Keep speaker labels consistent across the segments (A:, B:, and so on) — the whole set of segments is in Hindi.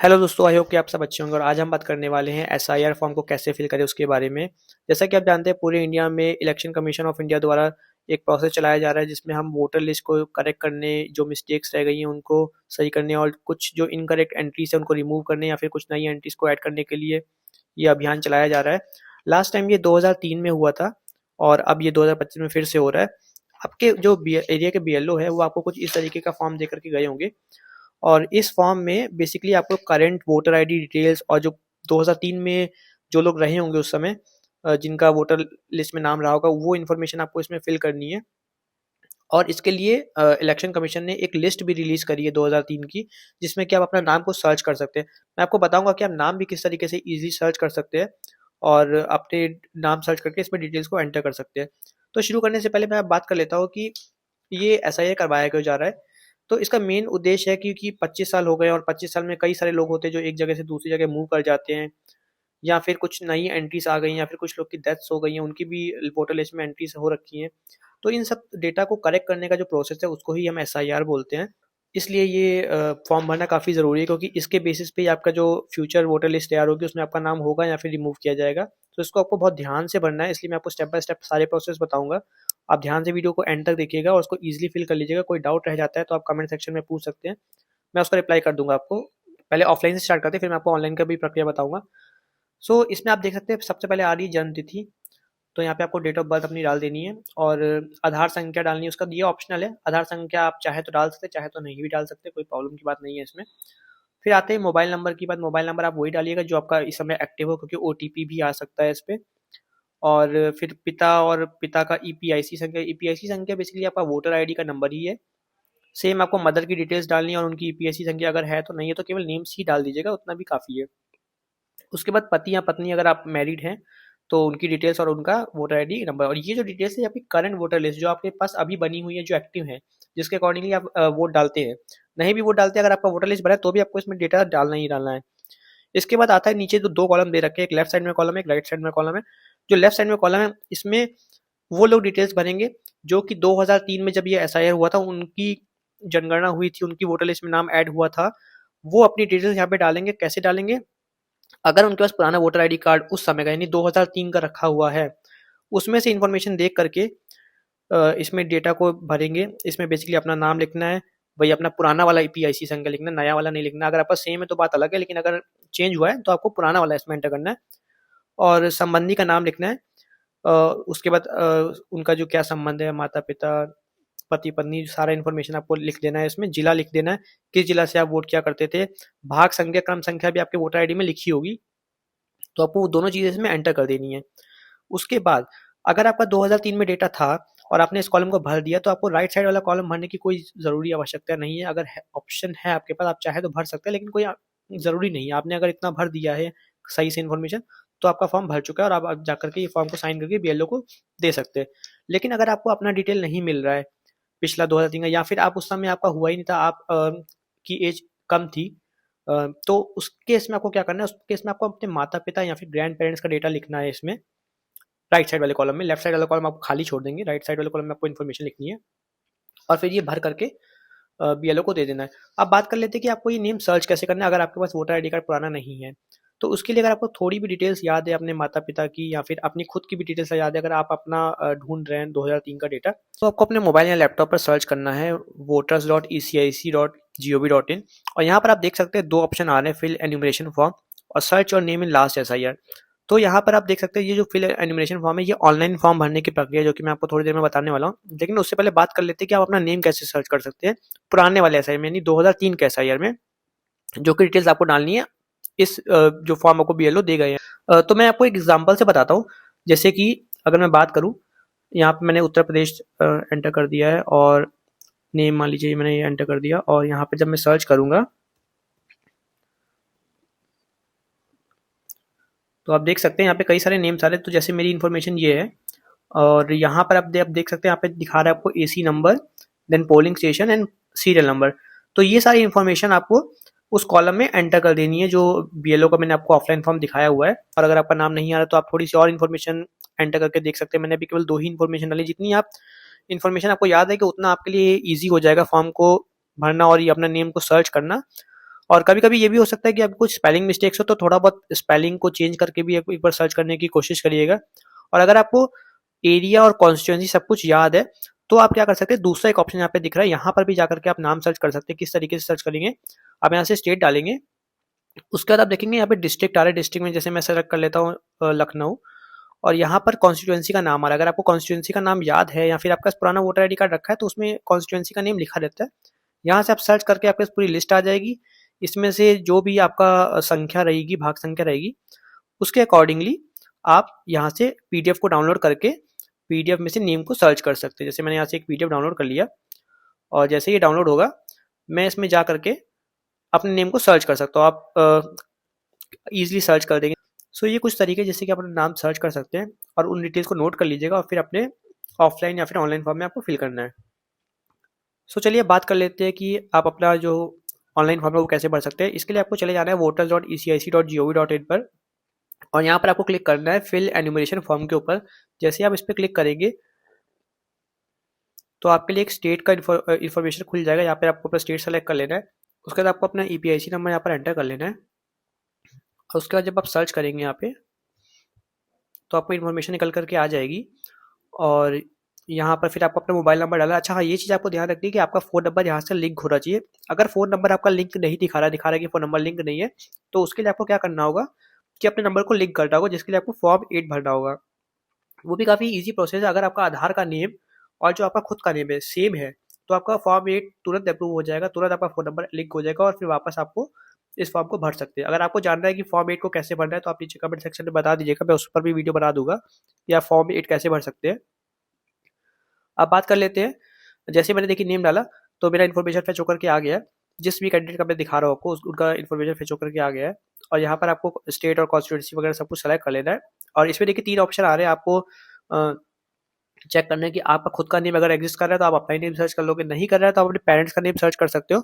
A: हेलो दोस्तों, आई होप कि आप सब अच्छे होंगे और आज हम बात करने वाले हैं एसआईआर फॉर्म को कैसे फिल करें उसके बारे में। जैसा कि आप जानते हैं, पूरे इंडिया में इलेक्शन कमीशन ऑफ इंडिया द्वारा एक प्रोसेस चलाया जा रहा है जिसमें हम वोटर लिस्ट को करेक्ट करने, जो मिस्टेक्स रह गई हैं उनको सही करने और कुछ जो इनकरेक्ट एंट्रीज है उनको रिमूव करने या फिर कुछ नई एंट्रीज को ऐड करने के लिए ये अभियान चलाया जा रहा है। लास्ट टाइम ये 2003 में हुआ था और अब ये 2025 में फिर से हो रहा है। आपके जो एरिया के बीएलओ है वो आपको कुछ इस तरीके का फॉर्म दे करके गए होंगे और इस फॉर्म में बेसिकली आपको करंट वोटर आईडी डिटेल्स और जो 2003 में जो लोग रहे होंगे उस समय, जिनका वोटर लिस्ट में नाम रहा होगा, वो इन्फॉर्मेशन आपको इसमें फिल करनी है। और इसके लिए इलेक्शन कमीशन ने एक लिस्ट भी रिलीज करी है 2003 की, जिसमें कि आप अपना नाम को सर्च कर सकते हैं। मैं आपको बताऊंगा कि आप नाम भी किस तरीके से इजी सर्च कर सकते हैं और अपने नाम सर्च करके इसमें डिटेल्स को एंटर कर सकते हैं। तो शुरू करने से पहले मैं बात कर लेता हूँ कि ये एसआईआर करवाया क्यों जा रहा है। तो इसका मेन उद्देश्य है क्योंकि 25 साल हो गए और 25 साल में कई सारे लोग होते हैं जो एक जगह से दूसरी जगह मूव कर जाते हैं, या फिर कुछ नई एंट्रीज आ गई, या फिर कुछ लोग की डेथ्स हो गई हैं, उनकी भी वोटर लिस्ट में एंट्रीज हो रखी हैं। तो इन सब डेटा को करेक्ट करने का जो प्रोसेस है उसको ही हम एसआईआर बोलते हैं। इसलिए ये फॉर्म भरना काफ़ी ज़रूरी है क्योंकि इसके बेसिस पे ही आपका जो फ्यूचर वोटर लिस्ट तैयार होगी उसमें आपका नाम होगा या फिर रिमूव किया जाएगा। तो इसको आपको बहुत ध्यान से भरना है, इसलिए मैं आपको स्टेप बाय स्टेप सारे प्रोसेस बताऊंगा। आप ध्यान से वीडियो को एंड तक देखिएगा और उसको ईजिली फिल कर लीजिएगा। कोई डाउट रह जाता है तो आप कमेंट सेक्शन में पूछ सकते हैं, मैं उसका रिप्लाई कर दूंगा आपको। पहले ऑफलाइन से स्टार्ट करते हैं, फिर मैं आपको ऑनलाइन का भी प्रक्रिया बताऊंगा। सो इसमें आप देख सकते हैं सबसे पहले आ रही है जन्म तिथि। तो यहाँ पे आपको डेट ऑफ बर्थ अपनी डाल देनी है और आधार संख्या डालनी है। उसका ये ऑप्शनल है, आधार संख्या आप चाहे तो डाल सकते हैं, चाहे तो नहीं भी डाल सकते, कोई प्रॉब्लम की बात नहीं है इसमें। फिर आते हैं मोबाइल नंबर की बात। मोबाइल नंबर आप वही डालिएगा जो आपका इस समय एक्टिव हो, क्योंकि ओटीपी भी आ सकता है इस पे। और फिर पिता और पिता का ईपीआईसी संख्या। ईपीआईसी संख्या बेसिकली आपका वोटर आईडी का नंबर ही है। सेम आपको मदर की डिटेल्स डालनी है और उनकी ईपीआईसी संख्या अगर है तो, नहीं है तो केवल नेम्स ही डाल दीजिएगा, उतना भी काफ़ी है। उसके बाद पति या पत्नी अगर आप मैरिड हैं तो उनकी डिटेल्स और उनका वोटर आईडी नंबर। और ये जो डिटेल्स है आपकी करंट वोटर लिस्ट जो आपके पास अभी बनी हुई है, जो एक्टिव है, जिसके अकॉर्डिंगली आप वोट डालते हैं। नहीं भी वोट डालते हैं, अगर आपका वोटर लिस्ट बना है तो भी आपको इसमें डेटा डालना ही डालना है। इसके बाद आता है नीचे जो दो कॉलम दे रखे हैं, एक लेफ्ट साइड में कॉलम है, एक राइट साइड में कॉलम है। जो लेफ्ट साइड में कॉलम है इसमें वो लोग डिटेल्स भरेंगे जो कि 2003 में जब ये एसआईआर हुआ था उनकी जनगणना हुई थी, उनकी वोटर लिस्ट में नाम ऐड हुआ था। वो अपनी डिटेल्स यहाँ पे डालेंगे। कैसे डालेंगे? अगर उनके पास पुराना वोटर आईडी कार्ड उस समय का यानी 2003 का रखा हुआ है, उसमें से इंफॉर्मेशन देख करके इसमें डेटा को भरेंगे। इसमें बेसिकली अपना नाम लिखना है, वही अपना पुराना वाला ईपीआईसी संख्या लिखना है, नया वाला नहीं लिखना। अगर आपका सेम है तो बात अलग है, लेकिन अगर चेंज हुआ है तो आपको पुराना वाला इसमें एंटर करना है। और संबंधी का नाम लिखना है। उसके बाद उनका जो क्या संबंध है, माता पिता, पति पत्नी, सारा इन्फॉर्मेशन आपको लिख देना है। इसमें जिला लिख देना है, किस जिला से आप वोट किया करते थे। भाग संख्या, क्रम संख्या भी आपके वोटर आईडी में लिखी होगी, तो आपको वो दोनों चीज़ें इसमें एंटर कर देनी है। उसके बाद अगर आपका 2003 में डेटा था और आपने इस कॉलम को भर दिया तो आपको राइट साइड वाला कॉलम भरने की कोई ज़रूरी आवश्यकता नहीं है। अगर ऑप्शन है आपके पास, आप चाहे तो भर सकते हैं, लेकिन कोई ज़रूरी नहीं है। आपने अगर इतना भर दिया है सही से इन्फॉर्मेशन, तो आपका फॉर्म भर चुका है और आप जा करके ये फॉर्म को साइन करके बीएलओ को दे सकते हैं। लेकिन अगर आपको अपना डिटेल नहीं मिल रहा है पिछला 2003 का, या फिर आप उस समय आपका हुआ ही नहीं था, आप की एज कम थी, तो उस केस में आपको क्या करना है? उस केस में आपको अपने माता पिता या फिर ग्रैंड पेरेंट्स का डेटा लिखना है इसमें राइट साइड वाले कॉलम में। लेफ्ट साइड वाला कॉलम आप खाली छोड़ देंगे, राइट साइड वाले कॉलम में आपको इन्फॉर्मेशन लिखनी है और फिर ये भर करके बीएलओ को दे देना है। अब बात कर लेते हैं कि आपको ये नेम सर्च कैसे करना है अगर आपके पास वोटर आईडी कार्ड पुराना नहीं है। तो उसके लिए अगर आपको थोड़ी भी डिटेल्स याद है अपने माता पिता की या फिर अपनी खुद की भी डिटेल्स याद है, अगर आप अपना ढूंढ रहे हैं 2003 का डेटा, तो आपको अपने मोबाइल या लैपटॉप पर सर्च करना है voters.ecic.gov.in। और यहाँ पर आप देख सकते हैं दो ऑप्शन आ रहे हैं, फिल एन्यूमरेशन फॉर्म और search your name in last SIR. तो यहाँ पर आप देख सकते हैं ये जो फिल एनिमेशन फॉर्म है, ये ऑनलाइन फॉर्म भरने की प्रक्रिया है जो कि मैं आपको थोड़ी देर में बताने वाला हूँ। लेकिन उससे पहले बात कर लेते हैं कि आप अपना नेम कैसे सर्च कर सकते हैं पुराने वाले एसआईआर में, यानी 2003 के एसआईआर में, जो कि डिटेल्स आपको डालनी है इस जो फॉर्म आपको बीएलओ दे गए हैं। तो मैं आपको एक एग्जाम्पल से बताता हूँ। जैसे कि अगर मैं बात करूँ, यहाँ पे मैंने उत्तर प्रदेश एंटर कर दिया है और नेम मान लीजिए मैंने ये एंटर कर दिया, और यहाँ पे जब मैं सर्च करूँगा तो आप देख सकते हैं यहाँ पे कई सारे नेम्स आ रहे हैं। तो जैसे मेरी इन्फॉर्मेशन ये है और यहाँ पर आप देख सकते हैं यहाँ पे दिखा रहा है आपको AC number, then polling station and serial number. तो ये सारी इन्फॉर्मेशन आपको उस कॉलम में एंटर कर देनी है जो बीएलओ का मैंने आपको ऑफलाइन फॉर्म दिखाया हुआ है। और अगर आपका नाम नहीं आ रहा तो आप थोड़ी सी और इन्फॉर्मेशन एंटर करके देख सकते हैं। मैंने अभी केवल दो ही इन्फॉर्मेशन डाली, जितनी आप इन्फॉर्मेशन आपको याद है कि उतना आपके लिए ईजी हो जाएगा फॉर्म को भरना और ये अपना नेम को सर्च करना। और कभी-कभी ये भी हो सकता है कि आपको कुछ स्पेलिंग मिस्टेक्स हो, तो थोड़ा बहुत स्पेलिंग को चेंज करके भी आप एक बार सर्च करने की कोशिश करिएगा। और अगर आपको एरिया और कॉन्स्टिट्यूएंसी सब कुछ याद है, तो आप क्या कर सकते हैं, दूसरा एक ऑप्शन यहाँ पे दिख रहा है, यहाँ पर भी जाकर के आप नाम सर्च कर सकते हैं। किस तरीके से सर्च करेंगे, आप यहाँ से स्टेट डालेंगे, उसके बाद आप देखेंगे यहाँ पे डिस्ट्रिक्ट आ रहा है। डिस्ट्रिक्ट में जैसे मैं सेलेक्ट कर लेता हूँ लखनऊ, और यहाँ पर कॉन्स्टिट्यूएंसी का नाम आ रहा है। अगर आपको कॉन्स्टिट्यूएंसी का नाम याद है या फिर आपका पुराना वोटर आईडी कार्ड रखा है, तो उसमें कॉन्स्टिट्यूएंसी का नेम लिखा रहता है। यहाँ से आप सर्च करके आपके पास पूरी लिस्ट आ जाएगी। इसमें से जो भी आपका संख्या रहेगी, भाग संख्या रहेगी, उसके अकॉर्डिंगली आप यहाँ से पीडीएफ को डाउनलोड करके पीडीएफ में से नेम को सर्च कर सकते हैं। जैसे मैंने यहाँ से एक पीडीएफ डाउनलोड कर लिया, और जैसे ये डाउनलोड होगा, मैं इसमें जा करके अपने नेम को सर्च कर सकता हूँ। आप ईजिली सर्च कर देंगे। सो ये कुछ तरीके जैसे कि अपना नाम सर्च कर सकते हैं, और उन डिटेल्स को नोट कर लीजिएगा, और फिर अपने ऑफलाइन या फिर ऑनलाइन फॉर्म में आपको फिल करना है। सो चलिए बात कर लेते हैं कि आप अपना जो ऑनलाइन फॉर्म है वो कैसे भर सकते हैं। इसके लिए आपको चले जाना है voters.ecic.gov.in पर, और यहाँ पर आपको क्लिक करना है फिल एन्यूमरेशन फॉर्म के ऊपर। जैसे आप इस पर क्लिक करेंगे, तो आपके लिए एक स्टेट का इन्फॉर्मेशन खुल जाएगा। यहाँ पर आपको अपना स्टेट सेलेक्ट कर लेना है। उसके बाद आपको अपना EPIC नंबर यहाँ पर एंटर कर लेना है, और उसके बाद जब आप सर्च करेंगे यहाँ पे, तो आपको इन्फॉर्मेशन निकल करके आ जाएगी। और यहाँ पर फिर आपको अपना मोबाइल नंबर डाला। अच्छा हाँ, ये चीज़ आपको ध्यान रखनी है कि आपका फ़ोन नंबर यहाँ से लिंक होना चाहिए। अगर फ़ोन नंबर आपका लिंक नहीं दिखा रहा है कि फ़ोन नंबर लिंक नहीं है, तो उसके लिए आपको क्या करना होगा कि अपने नंबर को लिंक करना होगा, जिसके लिए आपको फॉर्म 8 भरना होगा। वो भी काफ़ी ईजी प्रोसेस है। अगर आपका आधार का नेम और जो आपका खुद का नेम है सेम है, तो आपका फॉर्म 8 तुरंत अप्रूव हो जाएगा, तुरंत आपका फ़ोन नंबर लिंक हो जाएगा, और फिर वापस आपको इस फॉर्म को भर सकते हैं। अगर आपको जानना है कि फॉर्म 8 को कैसे भरना है, तो आप नीचे कमेंट सेक्शन में बता दीजिएगा, मैं उस पर भी वीडियो बना दूंगा कि आप फॉर्म 8 कैसे भर सकते हैं। अब बात कर लेते हैं, जैसे मैंने देखिए नेम डाला, तो मेरा इन्फॉर्मेशन फेच होकर के आ गया है। जिस भी कैंडिडेट का मैं दिखा रहा हूँ आपको, उनका इन्फॉर्मेशन फेच होकर के आ गया है। और यहाँ पर आपको स्टेट और कॉन्स्टिट्यूंसी वगैरह सब कुछ सेलेक्ट कर लेना है। और इसमें देखिए 3 ऑप्शन आ रहे हैं। आपको चेक करना है कि आपका खुद का नेम अगर एग्जिस्ट कर रहा है, तो आप अपना ही नेम सर्च कर लोगे। नहीं कर रहा है, तो आप अपने पेरेंट्स का नेम सर्च कर सकते हो।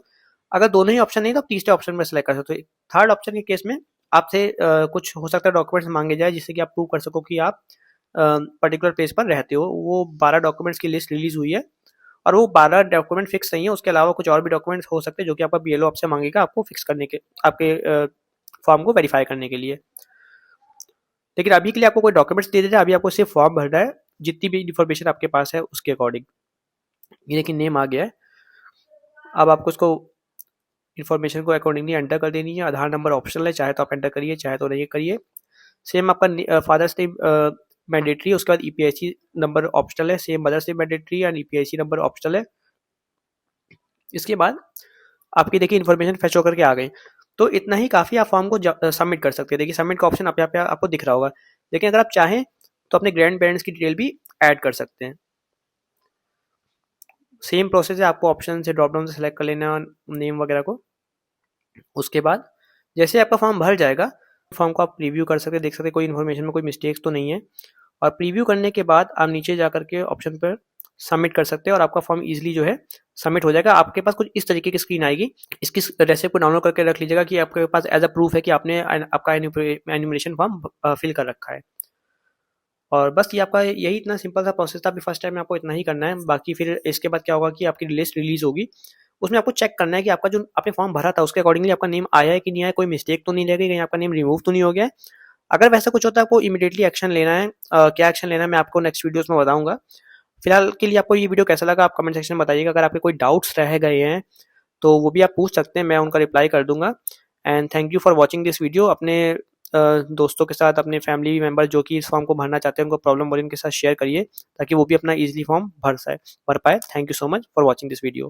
A: अगर दोनों ही ऑप्शन नहीं, तो आप तीसरे ऑप्शन में सेलेक्ट कर सकते हो। थर्ड ऑप्शन के केस में आपसे कुछ हो सकता है डॉक्यूमेंट्स मांगे जाए, जिससे कि आप प्रूव कर सको कि आप पर्टिकुलर प्लेस पर रहते हो। वो 12 डॉक्यूमेंट्स की लिस्ट रिलीज हुई है, और वो 12 डॉक्यूमेंट फिक्स नहीं है। उसके अलावा कुछ और भी डॉक्यूमेंट्स हो सकते हैं जो कि आपका BLO आपसे मांगेगा, आपको फिक्स करने के, आपके फॉर्म को वेरीफाई करने के लिए। लेकिन अभी के लिए आपको कोई डॉक्यूमेंट्स दे देना है, अभी आपको सिर्फ फॉर्म भरना है, जितनी भी इन्फॉर्मेशन आपके पास है उसके अकॉर्डिंग। ये देखिए नेम आ गया है। अब आपको उसको इन्फॉर्मेशन को अकॉर्डिंगली एंटर कर देनी है। आधार नंबर ऑप्शनल है, चाहे तो आप एंटर करिए, चाहे तो नहीं करिए। सेम आपका फादर्स नेम मैंडेटरी है, उसके बाद EPIC नंबर ऑप्शनल है। Same mother's name mandatory and EPIC number optional है। इसके बाद आपकी देखिए इन्फॉर्मेशन फेच होकर के आ गई। तो इतना ही काफ़ी, आप फॉर्म को सबमिट कर सकते हैं। देखिए सबमिट का ऑप्शन आप यहाँ पे आपको दिख रहा होगा। लेकिन अगर आप चाहें तो अपने ग्रैंड पेरेंट्स की डिटेल भी ऐड कर सकते हैं। सेम प्रोसेस है, आपको ऑप्शन से ड्रॉप डाउन से सेलेक्ट कर लेना नेम वगैरह को। उसके बाद जैसे आपका फॉर्म भर जाएगा, फॉर्म को आप प्रीव्यू कर सकते हैं, देख सकते हैं कोई इन्फॉर्मेशन में कोई मिस्टेक्स तो नहीं है। और प्रीव्यू करने के बाद आप नीचे जा करके ऑप्शन पर सबमिट कर सकते हैं, और आपका फॉर्म ईजिली जो है सबमिट हो जाएगा। आपके पास कुछ इस तरीके की स्क्रीन आएगी। इसकी रेसिपी को डाउनलोड करके रख लीजिएगा कि आपके पास एज अ प्रूफ है कि आपने आपका एन्यूमरेशन फॉर्म फिल कर रखा है। और बस ये आपका यही इतना सिंपल सा प्रोसेस था। अभी फर्स्ट टाइम में आपको इतना ही करना है। बाकी फिर इसके बाद क्या होगा कि आपकी लिस्ट रिलीज होगी, उसमें आपको चेक करना है कि आपका जो आपने फॉर्म भरा था उसके अकॉर्डिंगली आपका नेम आया है कि नहीं आया, कोई मिस्टेक तो नहीं रह गई, कहीं आपका नेम रिमूव तो नहीं हो गया है। अगर वैसा कुछ होता है, आपको इमीडिएटली एक्शन लेना है। क्या एक्शन लेना है मैं आपको नेक्स्ट वीडियोस में बताऊंगा। फिलहाल के लिए आपको ये वीडियो कैसा लगा, आप कमेंट सेक्शन में बताइएगा। अगर आपके कोई डाउट्स रह गए हैं, तो वो भी आप पूछ सकते हैं, मैं उनका रिप्लाई कर दूंगा। And thank you for watching this video. अपने दोस्तों के साथ, अपने फैमिली मेम्बर जो कि इस फॉर्म को भरना चाहते हैं, उनको प्रॉब्लम बोल उनके साथ शेयर करिए, ताकि वो भी अपना ईजिली फॉर्म भर पाए। Thank you so much for watching this video.